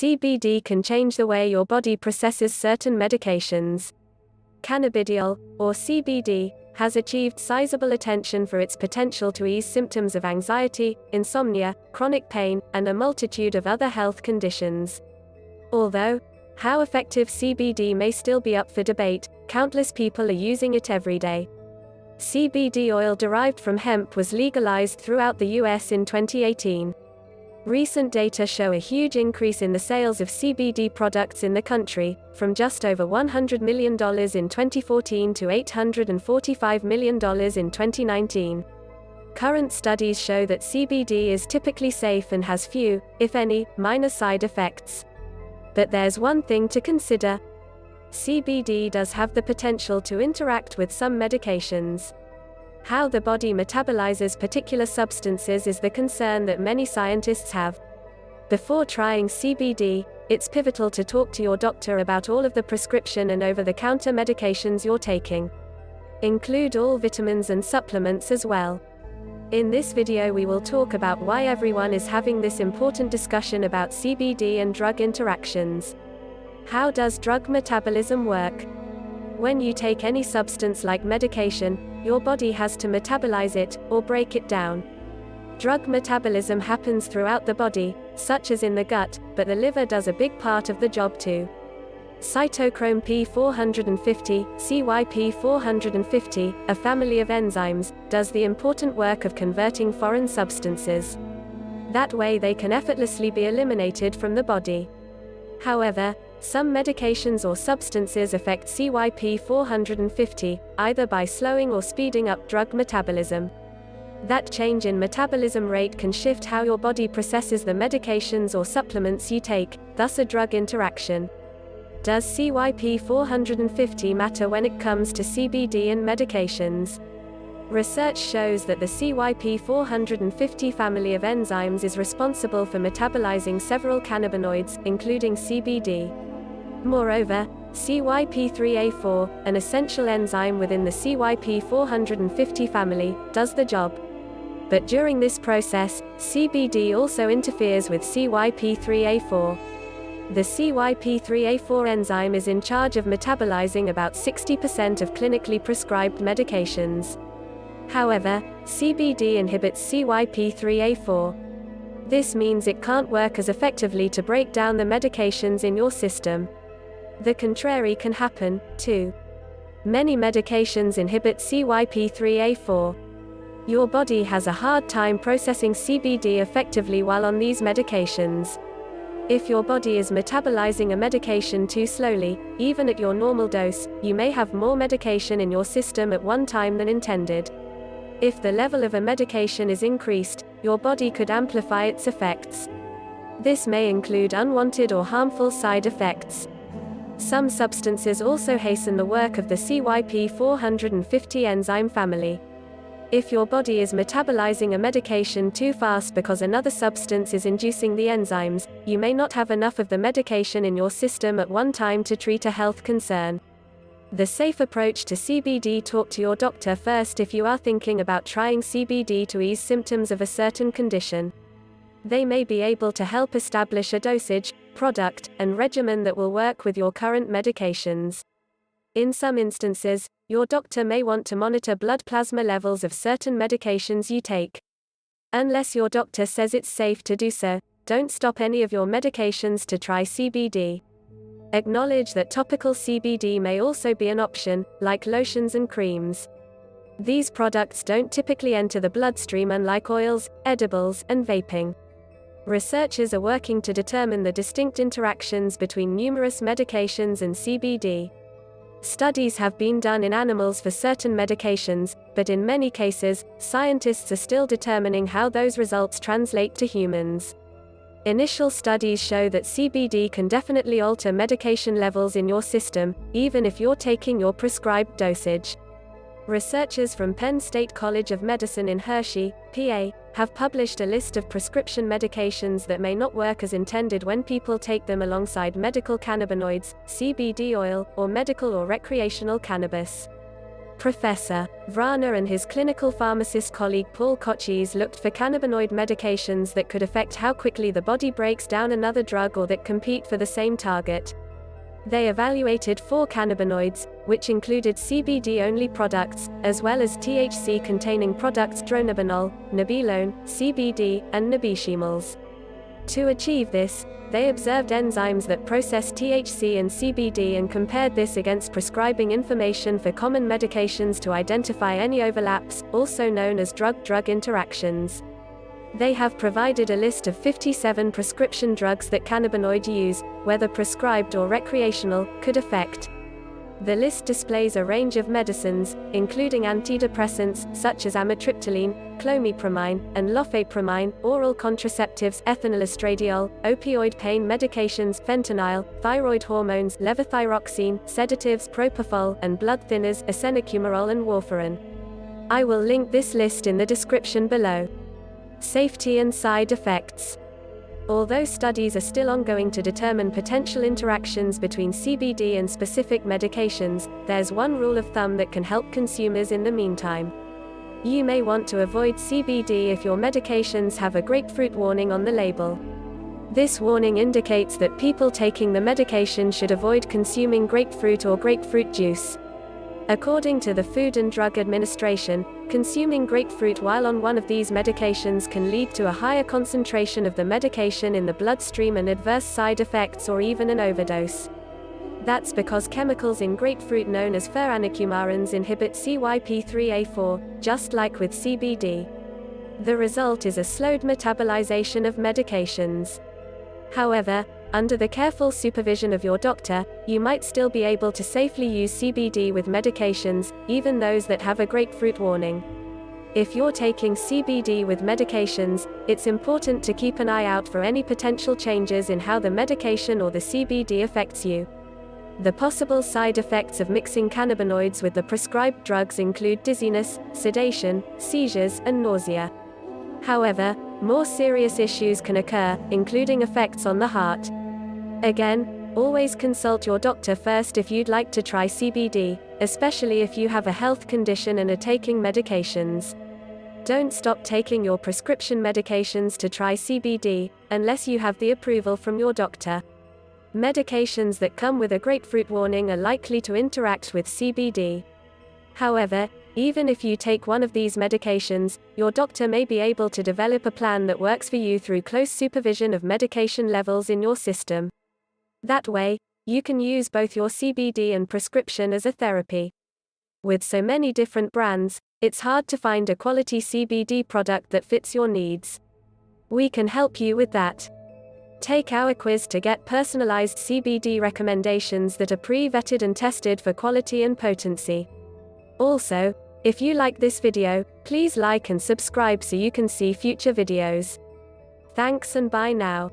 CBD can change the way your body processes certain medications. Cannabidiol, or CBD, has achieved sizable attention for its potential to ease symptoms of anxiety, insomnia, chronic pain, and a multitude of other health conditions. Although, how effective CBD may still be up for debate, countless people are using it every day. CBD oil derived from hemp was legalized throughout the US in 2018. Recent data show a huge increase in the sales of CBD products in the country, from just over $100 million in 2014 to $845 million in 2019. Current studies show that CBD is typically safe and has few, if any, minor side effects. But there's one thing to consider. CBD does have the potential to interact with some medications. How the body metabolizes particular substances is the concern that many scientists have. Before trying CBD, it's pivotal to talk to your doctor about all of the prescription and over-the-counter medications you're taking. Include all vitamins and supplements as well. In this video we will talk about why everyone is having this important discussion about CBD and drug interactions. How does drug metabolism work? When you take any substance like medication, your body has to metabolize it, or break it down. Drug metabolism happens throughout the body, such as in the gut, but the liver does a big part of the job too. Cytochrome P450, CYP450, a family of enzymes, does the important work of converting foreign substances. That way they can effortlessly be eliminated from the body. However, some medications or substances affect CYP450, either by slowing or speeding up drug metabolism. That change in metabolism rate can shift how your body processes the medications or supplements you take, thus a drug interaction. Does CYP450 matter when it comes to CBD and medications? Research shows that the CYP450 family of enzymes is responsible for metabolizing several cannabinoids, including CBD. Moreover, CYP3A4, an essential enzyme within the CYP450 family, does the job. But during this process, CBD also interferes with CYP3A4. The CYP3A4 enzyme is in charge of metabolizing about 60% of clinically prescribed medications. However, CBD inhibits CYP3A4. This means it can't work as effectively to break down the medications in your system. The contrary can happen, too. Many medications inhibit CYP3A4. Your body has a hard time processing CBD effectively while on these medications. If your body is metabolizing a medication too slowly, even at your normal dose, you may have more medication in your system at one time than intended. If the level of a medication is increased, your body could amplify its effects. This may include unwanted or harmful side effects. Some substances also hasten the work of the CYP450 enzyme family. If your body is metabolizing a medication too fast because another substance is inducing the enzymes, you may not have enough of the medication in your system at one time to treat a health concern. The safe approach to CBD: talk to your doctor first if you are thinking about trying CBD to ease symptoms of a certain condition. They may be able to help establish a dosage, product, and regimen that will work with your current medications. In some instances, your doctor may want to monitor blood plasma levels of certain medications you take. Unless your doctor says it's safe to do so, don't stop any of your medications to try CBD. Acknowledge that topical CBD may also be an option, like lotions and creams. These products don't typically enter the bloodstream, unlike oils, edibles, and vaping. Researchers are working to determine the distinct interactions between numerous medications and CBD. Studies have been done in animals for certain medications, but in many cases, scientists are still determining how those results translate to humans. Initial studies show that CBD can definitely alter medication levels in your system, even if you're taking your prescribed dosage. Researchers from Penn State College of Medicine in Hershey, PA, have published a list of prescription medications that may not work as intended when people take them alongside medical cannabinoids, CBD oil, or medical or recreational cannabis. Professor Vrana and his clinical pharmacist colleague Paul Kochis looked for cannabinoid medications that could affect how quickly the body breaks down another drug or that compete for the same target. They evaluated 4 cannabinoids, which included CBD-only products, as well as THC-containing products dronabinol, nabilone, CBD, and nabishimals. To achieve this, they observed enzymes that process THC and CBD and compared this against prescribing information for common medications to identify any overlaps, also known as drug-drug interactions. They have provided a list of 57 prescription drugs that cannabinoid use, whether prescribed or recreational, could affect. The list displays a range of medicines, including antidepressants, such as amitriptyline, clomipramine, and lofapramine, oral contraceptives, ethinylestradiol, opioid pain medications, fentanyl, thyroid hormones, levothyroxine, sedatives, propofol, and blood thinners, isenocumarol and warfarin. I will link this list in the description below. Safety and side effects. Although studies are still ongoing to determine potential interactions between CBD and specific medications, there's one rule of thumb that can help consumers in the meantime. You may want to avoid CBD if your medications have a grapefruit warning on the label. This warning indicates that people taking the medication should avoid consuming grapefruit or grapefruit juice. According to the Food and Drug Administration, consuming grapefruit while on one of these medications can lead to a higher concentration of the medication in the bloodstream and adverse side effects or even an overdose. That's because chemicals in grapefruit known as furanocoumarins inhibit CYP3A4, just like with CBD. The result is a slowed metabolization of medications. However, under the careful supervision of your doctor, you might still be able to safely use CBD with medications, even those that have a grapefruit warning. If you're taking CBD with medications, it's important to keep an eye out for any potential changes in how the medication or the CBD affects you. The possible side effects of mixing cannabinoids with the prescribed drugs include dizziness, sedation, seizures, and nausea. However, more serious issues can occur, including effects on the heart. Again, always consult your doctor first if you'd like to try CBD, especially if you have a health condition and are taking medications. Don't stop taking your prescription medications to try CBD, unless you have the approval from your doctor. Medications that come with a grapefruit warning are likely to interact with CBD. However, even if you take one of these medications, your doctor may be able to develop a plan that works for you through close supervision of medication levels in your system. That way, you can use both your CBD and prescription as a therapy. With so many different brands, it's hard to find a quality CBD product that fits your needs. We can help you with that. Take our quiz to get personalized CBD recommendations that are pre-vetted and tested for quality and potency. Also, if you like this video, please like and subscribe so you can see future videos. Thanks and bye now.